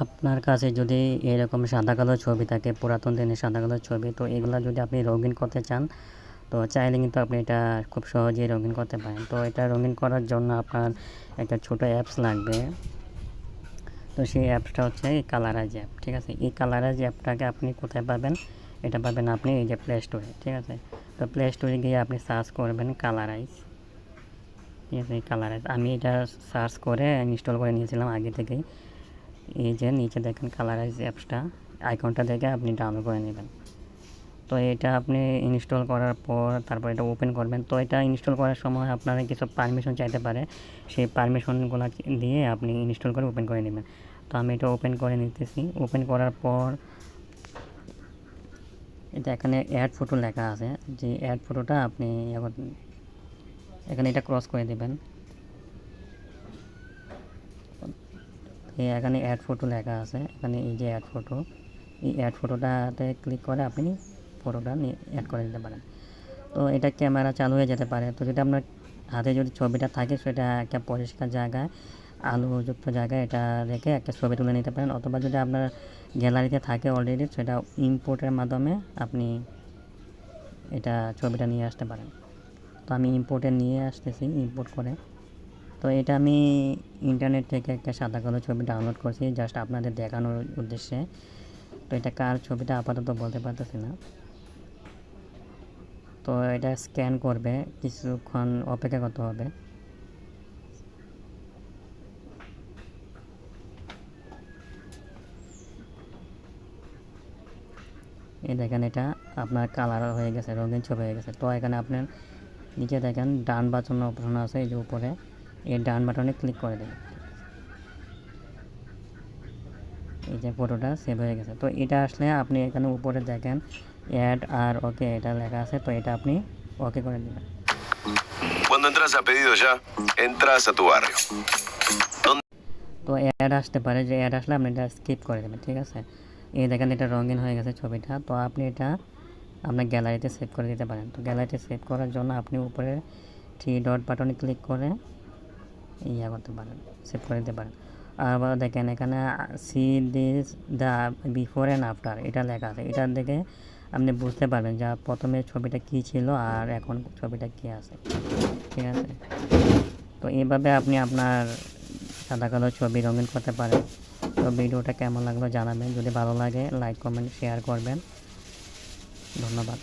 আপনার কাছে যদি এরকম সাদা কালো ছবি থাকে, পুরাতন দিনের সাদা কালো ছবি, তো এগুলো যদি আপনি রঙিন করতে চান, তো চাইলে কিন্তু আপনি এটা খুব সহজেই রঙিন করতে পারেন। তো এটা রঙিন করার জন্য আপনার একটা ছোটো অ্যাপস লাগবে। তো সেই অ্যাপসটা হচ্ছে এই কালারাইজ অ্যাপ, ঠিক আছে। এই কালারাইজ অ্যাপটাকে আপনি কোথায় পাবেন? এটা পাবেন আপনি এই যে প্লে স্টোরে, ঠিক আছে। তো প্লে স্টোরে গিয়ে আপনি সার্চ করবেন কালারাইজ, ঠিক আছে। এই কালারাইজ আমি এটা সার্চ করে ইনস্টল করে নিয়েছিলাম আগে থেকেই। এই যে নিচে দেখেন কালারাইজ অ্যাপসটা, আইকনটা দেখে আপনি ডাউনলোড করে নেবেন। তো এটা আপনি ইনস্টল করার পর তারপর এটা ওপেন করবেন। তো এটা ইনস্টল করার সময় আপনারা কিছু পারমিশন চাইতে পারে, সেই পারমিশনগুলো দিয়ে আপনি ইনস্টল করে ওপেন করে নেবেন। তো আমি এটা ওপেন করে নিতেছি। ওপেন করার পর এটা এখানে অ্যাড ফটো লেখা আছে, যে অ্যাড ফটোটা আপনি এখানে এটা ক্রস করে দেবেন। এখানে অ্যাড ফটো লেখা আছে, এখানে এই যে অ্যাড ফটো, এই অ্যাড ফটোটাতে ক্লিক করে আপনি ফটোটা অ্যাড করে দিতে পারেন। তো এটা ক্যামেরা চালু হয়ে যেতে পারে। তো যদি আপনার হাতে যদি ছবিটা থাকে সেটা একটা পরিষ্কার জায়গায়, আলোযুক্ত জায়গায় এটা রেখে একটা ছবি তুলে নিতে পারেন, অথবা যদি আপনার গ্যালারিতে থাকে অলরেডি সেটা ইম্পোর্টের মাধ্যমে আপনি এটা ছবিটা নিয়ে আসতে পারেন। তো আমি ইম্পোর্টে নিয়ে আসতেছি, ইম্পোর্ট করে। তো এটা আমি ইন্টারনেট থেকে একটা সাদা কালো ছবি ডাউনলোড করছি জাস্ট আপনাদের দেখানোর উদ্দেশ্যে। তো এটা কার ছবিটা আপাতত বলতে পারতেছি না। তো এটা স্ক্যান করবে, কিছুক্ষণ অপেক্ষা করতে হবে। এই দেখেন এটা আপনার কালার হয়ে গেছে, রঙিন ছবি হয়ে গেছে। তো এখানে আপনার নিচে দেখেন ডান বাটন অপশন আছে, এই যে উপরে, এই ডান বাটনে ক্লিক করে দেবেন। এই যে ফটোটা সেভ হয়ে গেছে। তো এটা আসলে আপনি এখানে উপরে দেখেন অ্যাড আর ওকে এটা লেখা আছে, তো এটা আপনি ওকে করে দেবেন। Cuando entras a pedido ya, entras a tu barrio. তো অ্যাড আসতে পারে, যে অ্যাড আসলে আপনি এটা স্কিপ করে দেবেন, ঠিক আছে। এই দেখেন এটা রঙিন হয়ে গেছে ছবিটা। তো আপনি এটা আপনার গ্যালারিতে সেভ করে দিতে পারেন। তো গ্যালারিতে সেভ করার জন্য আপনি উপরে 3 ডট বাটনে ক্লিক করে করতে পারেন, সেভ করে দিতে পারেন। আবার দেখেন এখানে C this the before and after এটা লেখা আছে, এটা দেখে আপনি বুঝতে পারবেন যে প্রথমে ছবিটা কী ছিল আর এখন ছবিটা কী আছে, ঠিক আছে। তো এইভাবে আপনি আপনার সাদা কালো ছবি রঙিন করতে পারেন। তো ভিডিওটা কেমন লাগলো জানাবেন, যদি ভালো লাগে লাইক কমেন্ট শেয়ার করবেন। ধন্যবাদ।